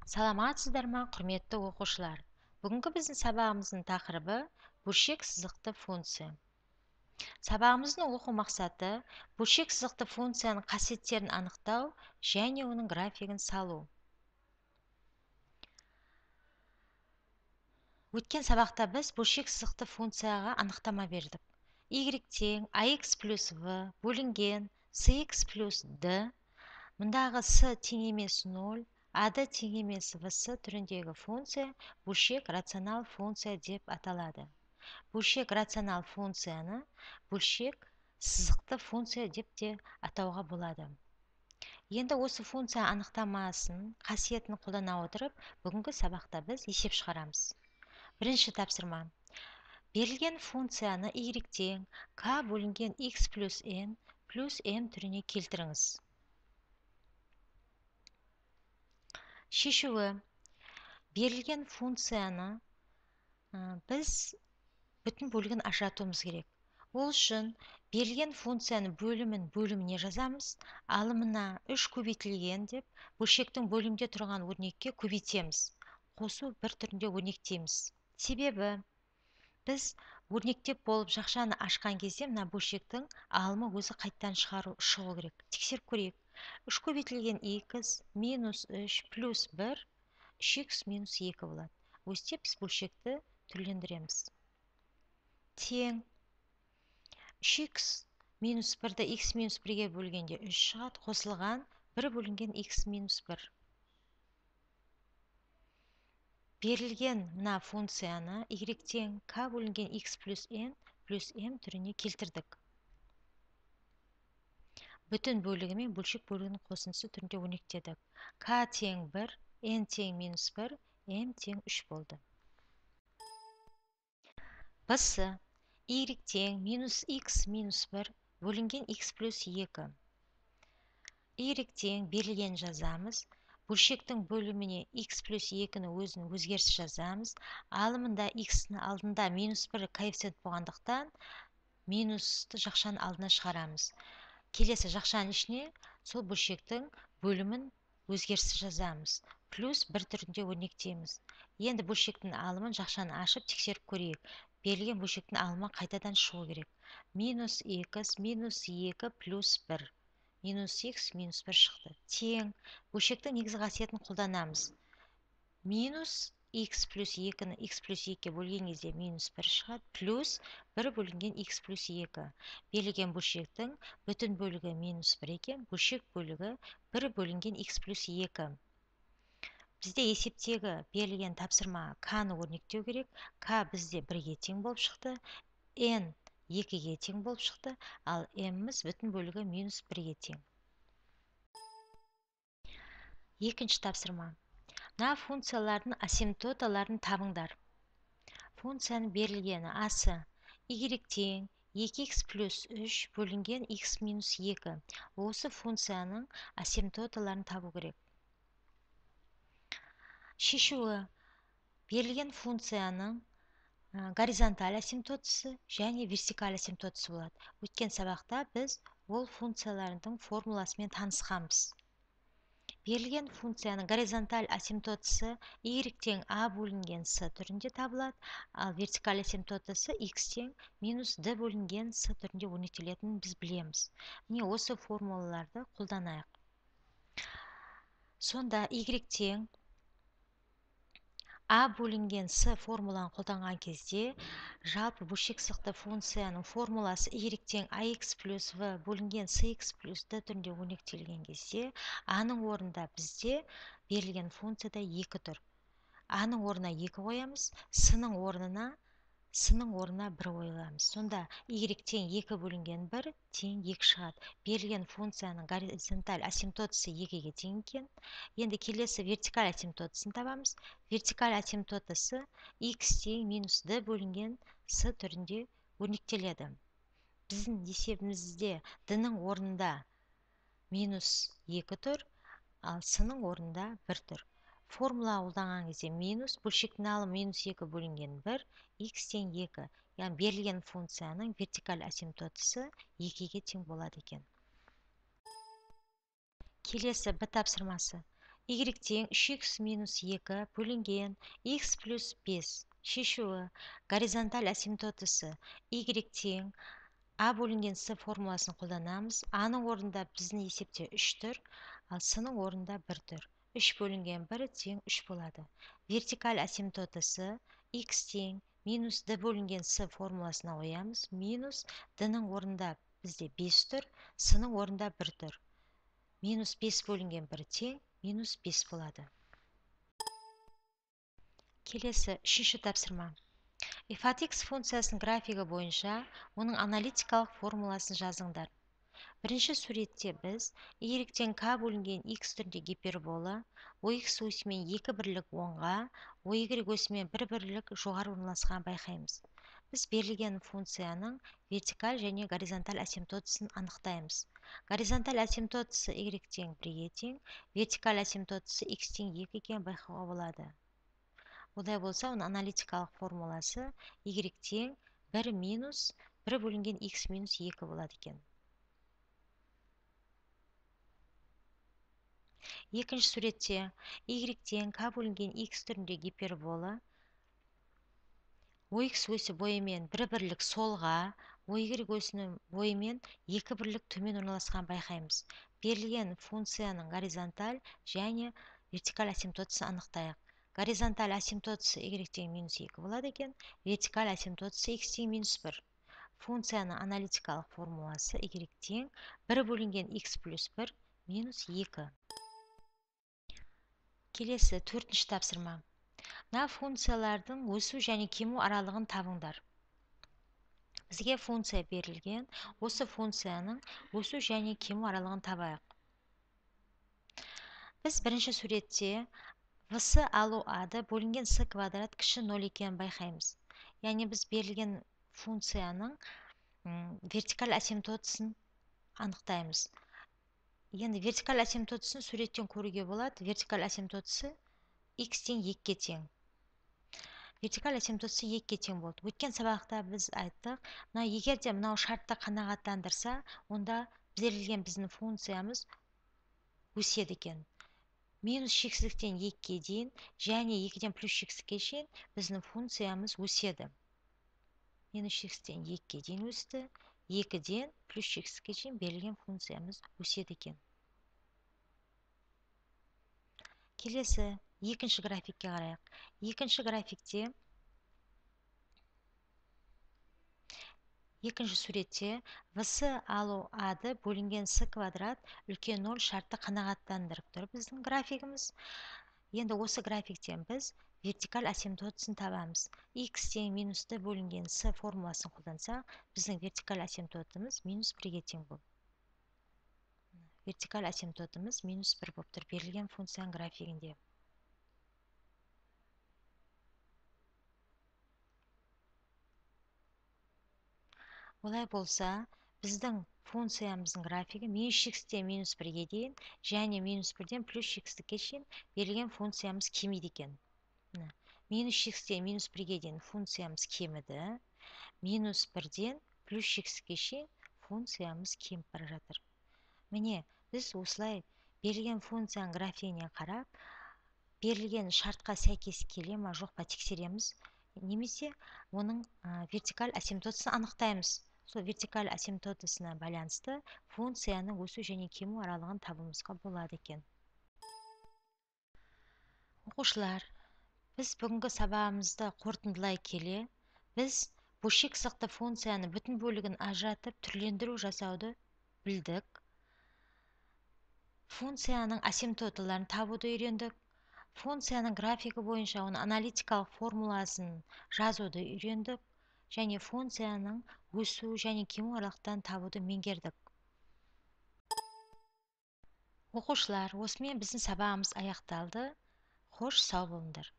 Саламатсыздар ма, құрметті оқушылар? Бүгінгі біздің сабағымыздың тақырыбы бөлшек сызықты функция. Сабағымыздың оқу мақсаты бөлшек сызықты функцияның қасиеттерін анықтау және оның графигін салу. Өткен сабақта біз бөлшек сызықты функцияға анықтама бердік. Y тең ax плюс v бөлінген cx плюс d, мұндағы с тең емес 0, ад тең емес vs түріндегі функция бөлшек рационал функция деп аталады. Бөлшек рационал функцияны бөлшек сызықты функция деп те атауға болады. Енді осы функция анықтамасын, қасиетін қолдана отырып, бүгінгі сабақта біз есеп шығарамыз. Бірінші тапсырма. Берілген функцияны y тең k бөлінген x плюс n плюс m түріне келтіріңіз. Шешуі. Берілген функцияны біз бүтін бөлігін ажыратуымыз керек. Ол үшін берілген функцияны бөліміне жазамыз, алымына 3 көбейтілген деп бөлшектің бөлімде тұрған өрнекке көбейтеміз. Қосу бір түрінде өрнектейміз. Себебі біз өрнектеп болып жақшаны ашқан кезде мына бөлшектің алымы өзі қайттан шығу керек. Тексеріп көрейік. 3 көбейтілген x минус 3 плюс 1 3x минус 2 болады. Өстеп біз бөлшекті түрлендіреміз. Тең 3x минус 1-ді x минус 1-ге бөлгенде 3 шығады, қосылған 1 бөлінген x минус 1. Берілген мына функцияны y тең k бөлінген x плюс n плюс m түріне келтірдік. Бүтін бөлігі мен бөлшек бөлігінің қосындысы түрінде өрнектедік. K тең 1, n тең минус 1, m тең 3 болды. Бысы y тең минус x минус 1 бөлінген x плюс 2. Y тең берілген жазамыз. Бөлшектің бөліміне x плюс 2-ні өзінің өзгеріс жазамыз. Алымында x-ні алдында минус 1 коэффициент болғандықтан минусты жақшаның алдына шығарамыз. Келесі жақшаның ішіне сол бөлшектің бөлімін өзгерісі жазамыз. Плюс бір түрінде өрнектейміз. Енді бөлшектің алымын жақшаны ашып тексеріп көрейік. Берілген бөлшектің алымы қайтадан шығу керек. Минус x минус 2 плюс 1. Минус x минус 1 шықты. Тең. Бөлшектің негізгі қасиетін қолданамыз. Минус x плюс 2-ні x плюс 2-ге бөлген кезде минус 1 шығады. Плюс 1 бөлінген x плюс 2. Берілген бөлшектің бүтін бөлігі минус 1 екен. Бөлшек бөлігі 1 бөлінген x плюс 2. Бізде есептегі берілген тапсырма k-ны өрнектеу керек. K бізде 1-ге тең болып шықты. N 2-ге тең болып шықты. Ал m-міз бүтін бөлігі минус 1-ге тең. Екінші тапсырма. Мына функциялардың асимптоталарын табыңдар. Функцияның берілгені асы y тең 2x плюс 3 бөлінген x минус 2. Осы функцияның асимптоталарын табу керек. Шешуі. Берілген функцияның горизонталь асимптотасы және вертикаль асимптотасы болады. Өткен сабақта біз ол функциялардың формуласымен танысқанбыз. Берілген функцияның горизонталь асимптотасы y тең a бөлінген s түрінде табылады, ал вертикаль асимптотасы x тең минус d бөлінген s түрінде өрнектелетінін біз білеміз. Міне осы формулаларды қолданайық. Сонда y тең a бөлінген s формуланы қолданған кезде жалпы бөлшек сызықты функцияның формуласы y тең ax плюс v бөлінген cx плюс d түрінде өрнектелген кезде a-ның орнында бізде берілген функцияда 2 тұр. A-ның орнына 2 қоямыз, s-ның орнына 1 қоямыз. Сонда y тең 2 бөлінген 1 тең 2 шығады. Берілген функцияның горизонталь асимптотасы 2-ге тең екен. Енді келесі вертикаль асимптотасын табамыз. Вертикаль асимптотасы x тең минус d бөлінген s түрінде өрнектеледі. Біздің есебімізде d-ның орнында минус 2 тұр, ал s-ның орнында 1 тұр. Формула қолданған кезде минус, бөлшектің алымы минус 2 бөлінген 1, x тең 2. Яғни берілген функцияның вертикаль асимптотасы 2-ге тең болады екен. Келесі b тапсырмасы. y тең 3x минус 2 бөлінген x плюс 5. Шешуі. Горизонталь асимптотасы y тең a бөлінген c формуласын қолданамыз. a-ның орнында біздің есепте 3 тұр, ал c-ның орнында 1 тұр. 3 бөлінген 1 тең 3 болады. Вертикаль асимптотасы x тең минус d бөлінген c формуласына қоямыз. Минус d-ның орнында бізде 5 тұр, c-ның орнында 1 тұр. Минус 5 бөлінген 1 тең минус 5 болады. Келесі, үшінші тапсырма. f(x) функциясының графигі бойынша оның аналитикалық формуласын жазыңдар. Бірінші суретте біз y тең k бөлінген x түрінде гипербола, ox осімен 2 бірлік 10-ға, oy осімен 1 бірлік жоғары орналасқан байқаймыз. Біз берілген функцияның вертикаль және горизонталь асимптотасын анықтаймыз. Горизонталь асимптотасы y тең 1-ге тең, вертикаль асимптотасы x тең 2-ге байқауға болады. Олай болса, оның аналитикалық формуласы y тең 1 минус 1 бөлінген x минус 2 болады екен. Екінші суретте y тең k бөлінген x түрінде гипербола, ox осі бойымен 1 бірлік солға, oy осінің бойымен 2 бірлік төмен орналасқан байқаймыз. Берілген функцияның горизонталь және вертикаль асимптотасын анықтайық. Горизонталь асимптотасы y тең минус 2 болады екен, вертикаль асимптотасы x тең минус 1. Функцияның аналитикалық формуласы y тең 1 бөлінген x плюс 1 минус 2. Келесі, төртінші тапсырма. Мына функциялардың өсу және кему аралығын табыңдар. Бізге функция берілген, осы функцияның өсу және кему аралығын табайық. Біз бірінші суретте vs алу ады бөлінген с квадрат кіші 0 екенін байқаймыз. Яғни біз берілген функцияның вертикаль асимптотасын анықтаймыз. Енді вертикаль асимптотасын суреттен көруге болады. Вертикаль асимптотасы x тең 2-ге тең. Вертикаль асимптотасы 2-ге тең болды. Өткен сабақта біз айттық, егер де мынау шартты қанағаттандырса, онда берілген біздің функциямыз өседі екен. Минус шексіздіктен 2-ге дейін және 2-ден плюс шексіздікке шейін біздің функциямыз өседі. Минус шексіздіктен 2-ге дейін өсті, 2-ден плюс шексіздікке шейін берілген функциямыз өседі екен. Келесі, екінші графикке қарайық. Екінші графикте, екінші суретте vs алу ады бөлінген с квадрат үлкен 0 шартты қанағаттандырып тұр біздің графигіміз. Енді осы графиктен біз вертикаль асимптотасын табамыз. x тең минус d бөлінген с формуласын қолдансақ, біздің вертикаль асимптотымыз минус 1-ге тең болды. Вертикаль асимптотымыз минус 1 болып тұр берілген функцияның графигінде. Олай болса, біздің функциямыздың графигі минус шексіздіктен минус 1-ге дейін және минус 1-ден плюс шексіздікке шейін берілген функциямыз кемиді екен. Минус шексіздіктен минус 1-ге дейін функциямыз кеміді. Минус 1-ден плюс шексіздікке шейін функциямыз кеміп бара жатыр. Міне, біз осылай берілген функцияның графигіне қарап, берілген шартқа сәйкес келе ма жоқ па тексереміз. Немесе оның вертикаль асимптотасын анықтаймыз. Сол вертикаль асимптотасына байланысты функцияның өсу және кему аралығын табуымызға болады екен. Оқушылар, біз бүгінгі сабағымызды қорытындылай келе, біз бөлшек сызықты функцияны бүтін бөлігін ажыратып түрлендіру жасауды білдік. Функцияның асимптоталарын табуды үйрендік. Функцияның графигі бойынша оның аналитикалық формуласын жазуды үйрендік. Және функцияның өсу және кему аралықтан табуды меңгердік. Оқушылар, осымен біздің сабағымыз аяқталды. Қош, сау болыңдар.